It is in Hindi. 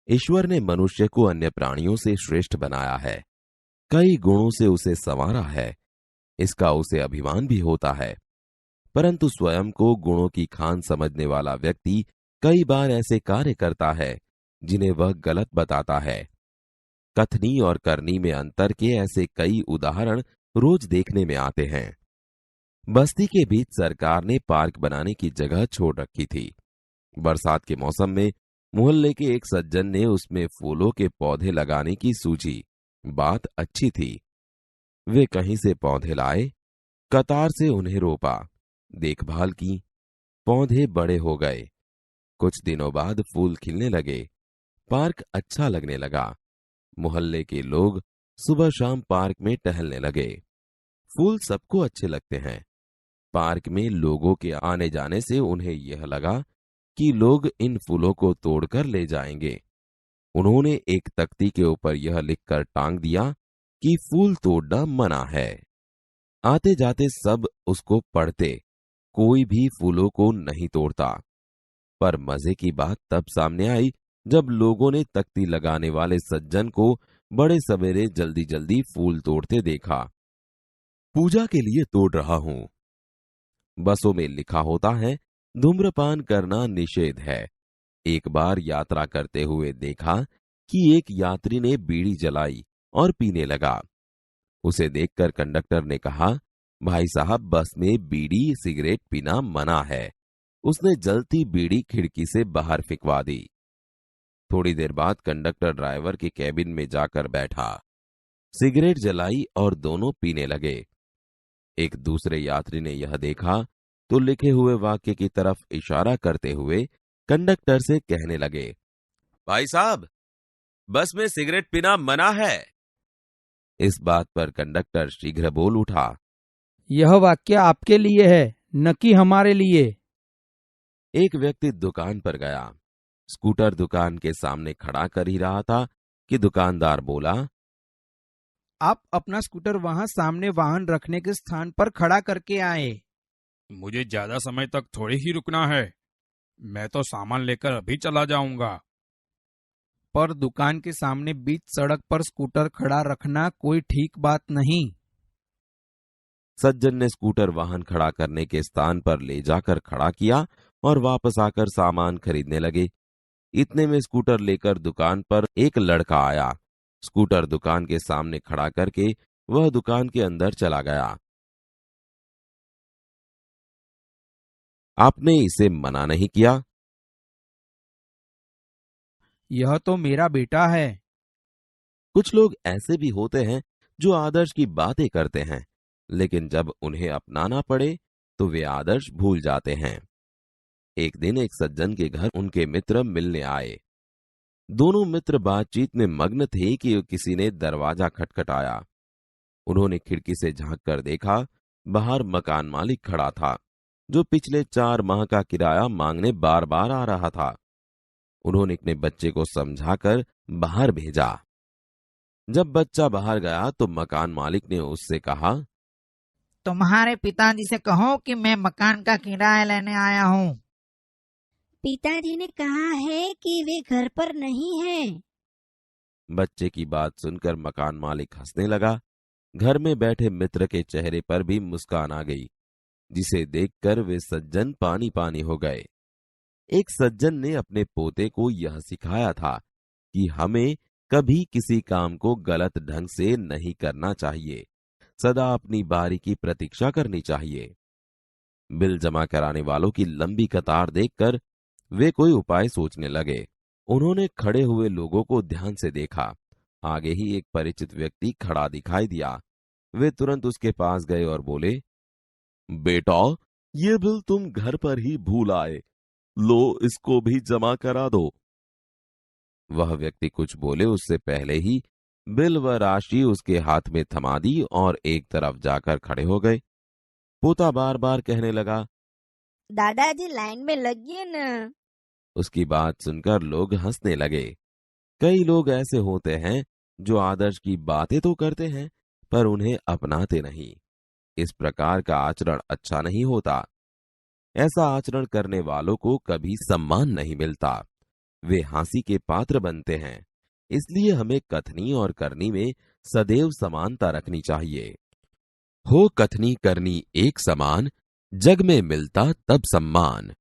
ईश्वर ने मनुष्य को अन्य प्राणियों से श्रेष्ठ बनाया है, कई गुणों से उसे संवारा है। इसका उसे अभिमान भी होता है। परंतु स्वयं को गुणों की खान समझने वाला व्यक्ति कई बार ऐसे कार्य करता है जिन्हें वह गलत बताता है। कथनी और करनी में अंतर के ऐसे कई उदाहरण रोज देखने में आते हैं। बस्ती के बीच सरकार ने पार्क बनाने की जगह छोड़ रखी थी। बरसात के मौसम में मोहल्ले के एक सज्जन ने उसमें फूलों के पौधे लगाने की सूझी। बात अच्छी थी। वे कहीं से पौधे लाए, कतार से उन्हें रोपा, देखभाल की, पौधे बड़े हो गए। कुछ दिनों बाद फूल खिलने लगे, पार्क अच्छा लगने लगा। मोहल्ले के लोग सुबह शाम पार्क में टहलने लगे। फूल सबको अच्छे लगते हैं। पार्क में लोगों के आने जाने से उन्हें यह लगा कि लोग इन फूलों को तोड़कर ले जाएंगे। उन्होंने एक तख्ती के ऊपर यह लिखकर टांग दिया कि फूल तोड़ना मना है। आते जाते सब उसको पढ़ते, कोई भी फूलों को नहीं तोड़ता। पर मजे की बात तब सामने आई जब लोगों ने तख्ती लगाने वाले सज्जन को बड़े सवेरे जल्दी जल्दी फूल तोड़ते देखा। पूजा के लिए तोड़ रहा हूं। बसों में लिखा होता है धूम्रपान करना निषेध है। एक बार यात्रा करते हुए देखा कि एक यात्री ने बीड़ी जलाई और पीने लगा। उसे देखकर कंडक्टर ने कहा, भाई साहब, बस में बीड़ी सिगरेट पीना मना है। उसने जलती बीड़ी खिड़की से बाहर फिकवा दी। थोड़ी देर बाद कंडक्टर ड्राइवर के कैबिन में जाकर बैठा, सिगरेट जलाई और दोनों पीने लगे। एक दूसरे यात्री ने यह देखा तो लिखे हुए वाक्य की तरफ इशारा करते हुए कंडक्टर से कहने लगे, भाई साहब, बस में सिगरेट पीना मना है। इस बात पर कंडक्टर शीघ्र बोल उठा, यह वाक्य आपके लिए है, न कि हमारे लिए। एक व्यक्ति दुकान पर गया। स्कूटर दुकान के सामने खड़ा कर ही रहा था कि दुकानदार बोला, आप अपना स्कूटर वहां सामने वाहन रखने के स्थान पर खड़ा करके आए। मुझे ज्यादा समय तक थोड़ी ही रुकना है, मैं तो सामान लेकर अभी चला जाऊंगा। पर दुकान के सामने बीच सड़क पर स्कूटर खड़ा रखना कोई ठीक बात नहीं। सज्जन ने स्कूटर वाहन खड़ा करने के स्थान पर ले जाकर खड़ा किया और वापस आकर सामान खरीदने लगे। इतने में स्कूटर लेकर दुकान पर एक लड़का आया। स्कूटर दुकान के सामने खड़ा करके वह दुकान के अंदर चला गया। आपने इसे मना नहीं किया? यह तो मेरा बेटा है। कुछ लोग ऐसे भी होते हैं जो आदर्श की बातें करते हैं, लेकिन जब उन्हें अपनाना पड़े तो वे आदर्श भूल जाते हैं। एक दिन एक सज्जन के घर उनके मित्र मिलने आए। दोनों मित्र बातचीत में मग्न थे कि किसी ने दरवाजा खटखटाया। उन्होंने खिड़की से झांक कर देखा, बाहर मकान मालिक खड़ा था, जो पिछले 4 माह का किराया मांगने बार बार आ रहा था। उन्होंने अपने बच्चे को समझाकर बाहर भेजा। जब बच्चा बाहर गया तो मकान मालिक ने उससे कहा, तुम्हारे पिताजी से कहो कि मैं मकान का किराया लेने आया हूँ। पिताजी ने कहा है कि वे घर पर नहीं हैं। बच्चे की बात सुनकर मकान मालिक हंसने लगा। घर में बैठे मित्र के चेहरे पर भी मुस्कान आ गई, जिसे देखकर वे सज्जन पानी पानी हो गए। एक सज्जन ने अपने पोते को यह सिखाया था कि हमें कभी किसी काम को गलत ढंग से नहीं करना चाहिए, सदा अपनी बारी की प्रतीक्षा करनी चाहिए। बिल जमा कराने वालों की लंबी कतार देखकर वे कोई उपाय सोचने लगे। उन्होंने खड़े हुए लोगों को ध्यान से देखा। आगे ही एक परिचित व्यक्ति खड़ा दिखाई दिया। वे तुरंत उसके पास गए और बोले, बेटा, ये बिल तुम घर पर ही भूल आए, लो इसको भी जमा करा दो। वह व्यक्ति कुछ बोले उससे पहले ही बिल व राशि उसके हाथ में थमा दी और एक तरफ जाकर खड़े हो गए। पोता बार बार कहने लगा, दादाजी लाइन में लगिए न। उसकी बात सुनकर लोग हंसने लगे। कई लोग ऐसे होते हैं जो आदर्श की बातें तो करते हैं पर उन्हें अपनाते नहीं। इस प्रकार का आचरण अच्छा नहीं होता। ऐसा आचरण करने वालों को कभी सम्मान नहीं मिलता। वे हंसी के पात्र बनते हैं। इसलिए हमें कथनी और करनी में सदैव समानता रखनी चाहिए। हो कथनी करनी एक समान, जग में मिलता तब सम्मान।